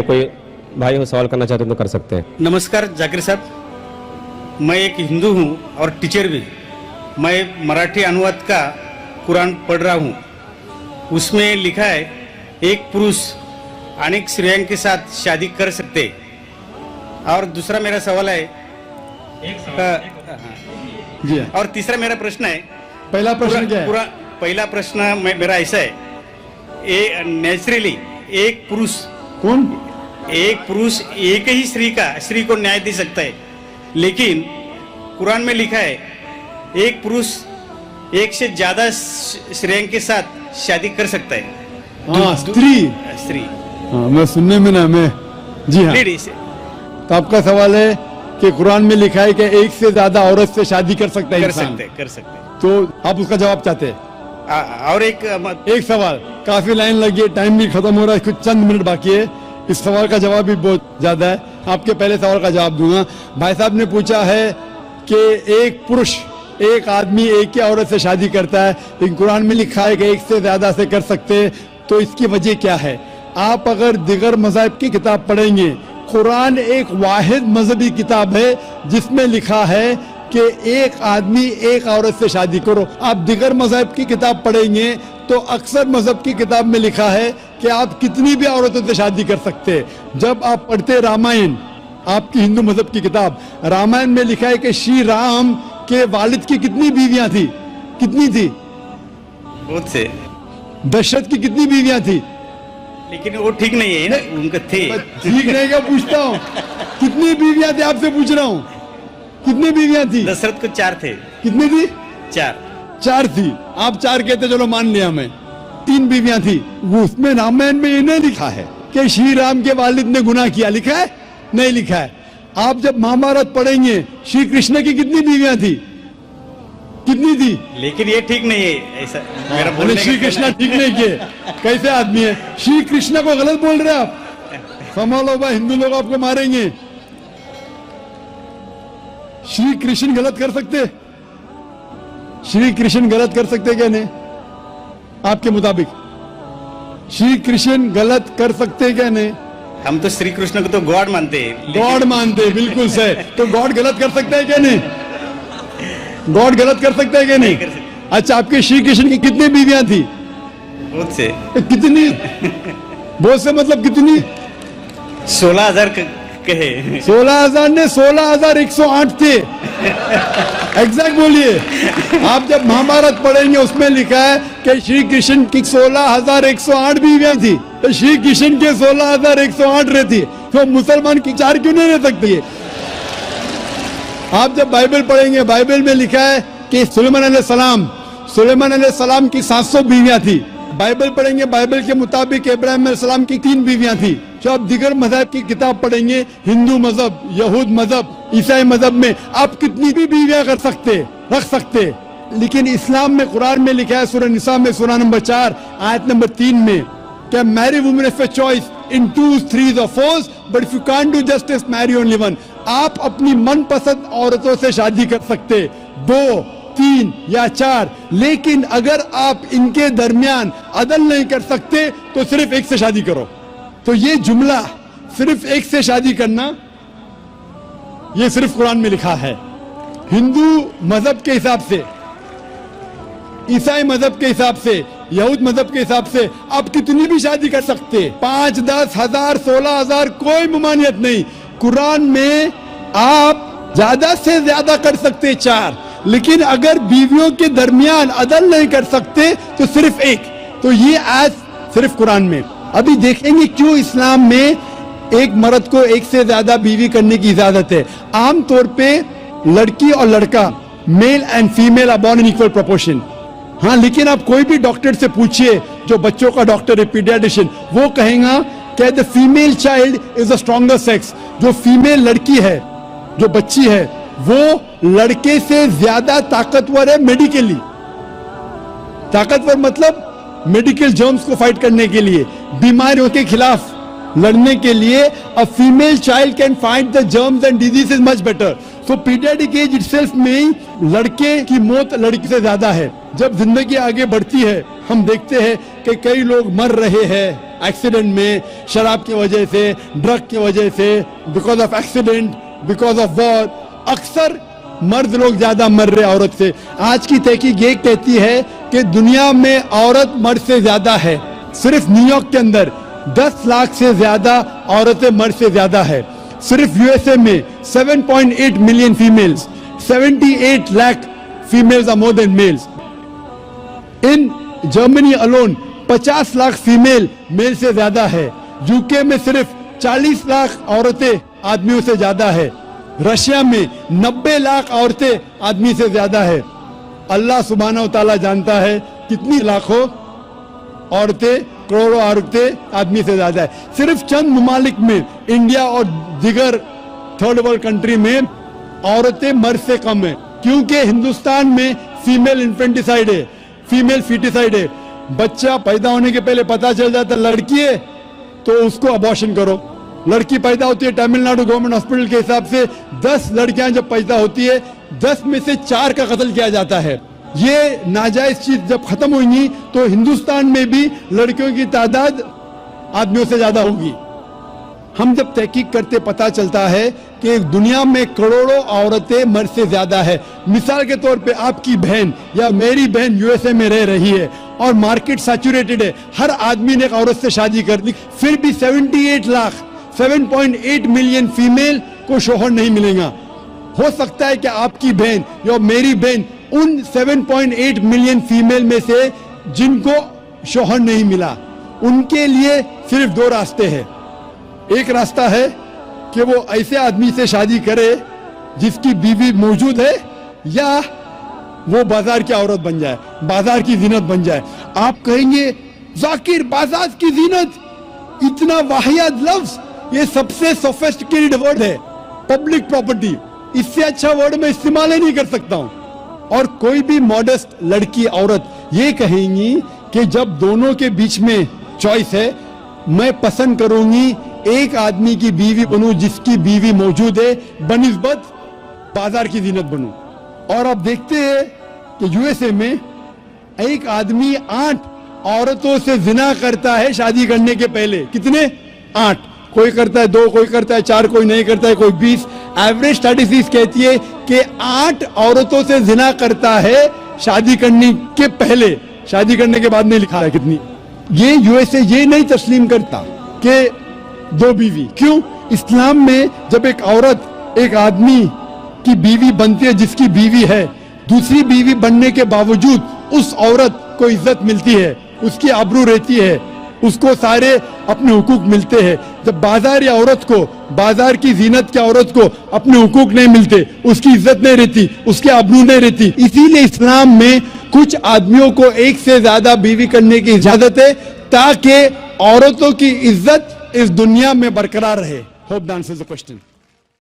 कोई भाई हो सवाल करना चाहते हैं तो कर सकते हैं। नमस्कार जाकिर साहब, मैं एक हिंदू हूँ और टीचर भी। मैं मराठी अनुवाद का कुरान पढ़ रहा हूँ। उसमें लिखा है एक पुरुष अनेक स्त्रियों के साथ शादी कर सकते। और दूसरा मेरा सवाल है जी, और तीसरा मेरा प्रश्न है, पहला प्रश्न क्या है? पहला प्रश्न मेरा ऐसा है, नेचुरली एक पुरुष एक ही स्त्री को न्याय दे सकता है, लेकिन कुरान में लिखा है एक पुरुष एक से ज्यादा स्त्रियों के साथ शादी कर सकता है। हाँ, स्त्री। हाँ, मैं सुनने में ना मैं जी हाँ। लेडीज। तो आपका सवाल है कि कुरान में लिखा है कि एक से ज्यादा औरत से शादी कर सकता है इंसान। कर सकते। तो आप उसका जवाब चाहते हैं? और एक सवाल, काफी लाइन लगी है, टाइम भी खत्म हो रहा है, कुछ चंद मिनट बाकी है। इस सवाल का जवाब भी बहुत ज्यादा है, आपके पहले सवाल का जवाब दूंगा। भाई साहब ने पूछा है कि एक पुरुष एक आदमी एक ही औरत से शादी करता है, लेकिन कुरान में लिखा है कि एक से ज्यादा से कर सकते हैं, तो इसकी वजह क्या है? आप अगर दिगर मज़हब की किताब पढ़ेंगे, कुरान एक वाहिद मजहबी किताब है जिसमें लिखा है कि एक आदमी एक औरत से शादी करो। आप दिगर मजहब की किताब पढ़ेंगे तो अक्सर मजहब की किताब में लिखा है कि आप कितनी भी औरतों से शादी कर सकते हैं। जब आप पढ़ते रामायण, आपकी हिंदू मजहब की किताब, रामायण में लिखा है कि श्री राम के वालिद की कितनी बीवियां थी? कितनी थी? बहुत से। दशरथ की कितनी बीवियां थी? लेकिन वो ठीक नहीं है ना, उनका थे। ठीक नहीं क्या पूछता हूँ? कितनी बीवियां थी आपसे पूछ रहा हूँ, कितनी बीवियां थी? दशरथ को 4 थे। कितनी थी? 4 थी। आप 4 कहते, चलो मान लिया मैं। 3 बीवियां थी। वो उसमें रामायण में ये नहीं लिखा है कि श्री राम के वालिद ने गुनाह किया, लिखा है? नहीं लिखा है। आप जब महाभारत पढ़ेंगे, श्री कृष्ण की कितनी बीवियां थी? कितनी थी? लेकिन ये ठीक नहीं है ऐसा मेरा बोलने। श्री कृष्ण ठीक नहीं किए, कैसे आदमी है? श्री कृष्ण को गलत बोल रहे आप, संभालो भाई, हिंदू लोग आपको मारेंगे। श्री कृष्ण गलत कर सकते? श्री कृष्ण गलत कर सकते क्या नहीं? आपके मुताबिक श्री कृष्ण गलत कर सकते क्या नहीं? हम तो श्री कृष्ण को तो गॉड मानते हैं। गॉड मानते हैं, बिल्कुल सही। तो गॉड गलत कर सकता है क्या नहीं? गॉड गलत कर सकता है क्या नहीं? अच्छा, आपके श्री कृष्ण की कितनी बीवियां थी? बहुत से। कितनी? बहुत से मतलब कितनी? 16,000 कहे। 16,000 ने 16,108 थे। एग्जैक्ट बोलिए। आप जब महाभारत पढ़ेंगे उसमें लिखा है कि श्री कृष्ण की 16,108 बीवियां थी, तो श्री कृष्ण के 16,108 रहती, तो मुसलमान की 4 क्यों नहीं रह सकती है? आप जब बाइबल पढ़ेंगे, बाइबल में लिखा है कि सुलेमान अलैहिस्सलाम की 700 बीवियां थी। बाइबल पढ़ेंगे, बाइबल के मुताबिक इब्राहिम अलैहिस्सलाम की 3 बीवियां थी। जो आप दिगर मजहब की किताब पढ़ेंगे, हिंदू मजहब, यहूद मजहब, ईसाई मजहब में आप कितनी भी बीवियां कर सकते, रख सकते, लेकिन इस्लाम में, कुरान में लिखा है सूरह निसा में सूरह नंबर 4 आयत नंबर 3 में कि marry women of choice in 2, 3 or 4, but if you can't do justice marry only 1। आप अपनी मनपसंद औरतों से शादी कर सकते, 2, 3 या 4, लेकिन अगर आप इनके दरमियान अदल नहीं कर सकते तो सिर्फ एक से शादी करो। तो ये जुमला सिर्फ एक से शादी करना, ये सिर्फ कुरान में लिखा है। हिंदू मजहब के हिसाब से, ईसाई मजहब के हिसाब से, यहूद मजहब के हिसाब से आप कितनी भी शादी कर सकते, 5, 10, 1000, 16,000, कोई ममानियत नहीं। कुरान में आप ज्यादा से ज्यादा कर सकते 4, लेकिन अगर बीवियों के दरमियान अदल नहीं कर सकते तो सिर्फ एक। तो ये आज सिर्फ कुरान में। अभी देखेंगे क्यों इस्लाम में एक मर्द को एक से ज्यादा बीवी करने की इजाजत है। आमतौर पे लड़की और लड़का, male and female are born in equal proportion. हाँ, लेकिन आप कोई भी डॉक्टर से पूछिए, जो बच्चों का डॉक्टर है, पीडियाट्रिशियन, वो कहेगा कि the female child is the stronger sex. जो फीमेल लड़की है, जो बच्ची है, वो लड़के से ज्यादा ताकतवर है मेडिकली। ताकतवर मतलब मेडिकल जर्म्स को फाइट करने के लिए, बीमारियों के खिलाफ लड़ने के लिए। A female child can fight the germs and diseases much better. So paediatric age itself में लड़के की मौत लड़की से ज्यादा है। जब जिंदगी आगे बढ़ती है, हम देखते हैं कि कई लोग मर रहे हैं एक्सीडेंट में, शराब की वजह से, ड्रग की वजह से, because of accident, because of war, अक्सर मर्द लोग ज्यादा मर रहे औरत से। आज की तहकीक ये कहती है कि दुनिया में औरत मर्द से ज्यादा है। सिर्फ न्यूयॉर्क के अंदर 10 लाख से ज्यादा औरतें मर्द से ज्यादा है। सिर्फ यूएसए में 7.8 million females, 78 lakh females are more than males. In Germany alone 50 lakh female male से ज्यादा है। यूके में सिर्फ 40 लाख औरतें आदमियों से ज्यादा है। रशिया में 90 लाख औरतें आदमी से ज्यादा है। अल्लाह सुब्हानहू तआला जानता है कितनी लाखों औरतें, करोड़ों औरतें आदमी से ज्यादा है। सिर्फ चंद ममालिक में, इंडिया और दिगर थर्ड वर्ल्ड कंट्री में औरतें मर्द से कम है, क्योंकि हिंदुस्तान में फीमेल इन्फेंटिसाइड है, फीमेल फीटिसाइड है। बच्चा पैदा होने के पहले पता चल जाता लड़की है तो उसको अबॉर्शन करो। लड़की पैदा होती है, तमिलनाडु गवर्नमेंट हॉस्पिटल के हिसाब से 10 लड़कियां जब पैदा होती है, 10 में से 4 का कत्ल किया जाता है। ये नाजायज चीज जब खत्म होगी तो हिंदुस्तान में भी लड़कियों की तादाद आदमियों से ज्यादा होगी। हम जब तहकीक करते पता चलता है कि दुनिया में करोड़ों औरतें मर्द से ज्यादा है। मिसाल के तौर पे आपकी बहन या मेरी बहन यूएसए में रह रही है और मार्केट सैचुरेटेड है, हर आदमी ने एक औरत से शादी कर ली, फिर भी 78 लाख 7.8 मिलियन फीमेल को शोहर नहीं मिलेगा। हो सकता है कि आपकी बहन या मेरी बहन उन 7.8 मिलियन फीमेल में से जिनको शोहर नहीं मिला, उनके लिए सिर्फ 2 रास्ते हैं। एक रास्ता है कि वो ऐसे आदमी से शादी करे जिसकी बीवी मौजूद है, या वो बाजार की औरत बन जाए, बाजार की जीनत बन जाए। आप कहेंगे जाकिर बाजार की जीनत, इतना वाहियात लफ्ज, ये सबसे सोफिस्टिकेटेड वर्ड है, पब्लिक प्रॉपर्टी। इससे अच्छा वर्ड मैं इस्तेमाल ही नहीं कर सकता हूं। और कोई भी मॉडेस्ट लड़की औरत ये कहेंगी कि जब दोनों के बीच में चॉइस है, मैं पसंद करूंगी एक आदमी की बीवी बनूं जिसकी बीवी मौजूद है बनिस्बत बाजार की जीनत बनूं। और अब देखते हैं कि यूएसए में एक आदमी 8 औरतों से जिना करता है शादी करने के पहले। कितने? 8। कोई करता है 2, कोई करता है 4, कोई नहीं करता है, कोई 20। एवरेज स्टैटिस्टिक्स कहती है कि 8 औरतों से जिना करता है शादी करने के पहले, शादी करने के बाद नहीं लिखा है कितनी। ये यूएसए ये नहीं तस्लीम करता कि 2 बीवी। क्यों? इस्लाम में जब एक औरत एक आदमी की बीवी बनती है जिसकी बीवी है, दूसरी बीवी बनने के बावजूद उस औरत को इज्जत मिलती है, उसकी आबरू रहती है, उसको सारे अपने हुकूक मिलते हैं। जब बाजार या औरत को, बाजार की जीनत की औरत को अपने हुकूक नहीं मिलते, उसकी इज्जत नहीं रहती, उसकी आबरू नहीं रहती। इसीलिए इस्लाम में कुछ आदमियों को एक से ज्यादा बीवी करने की इजाजत है, ताकि औरतों की इज्जत इस दुनिया में बरकरार रहे। Hope that answers the question.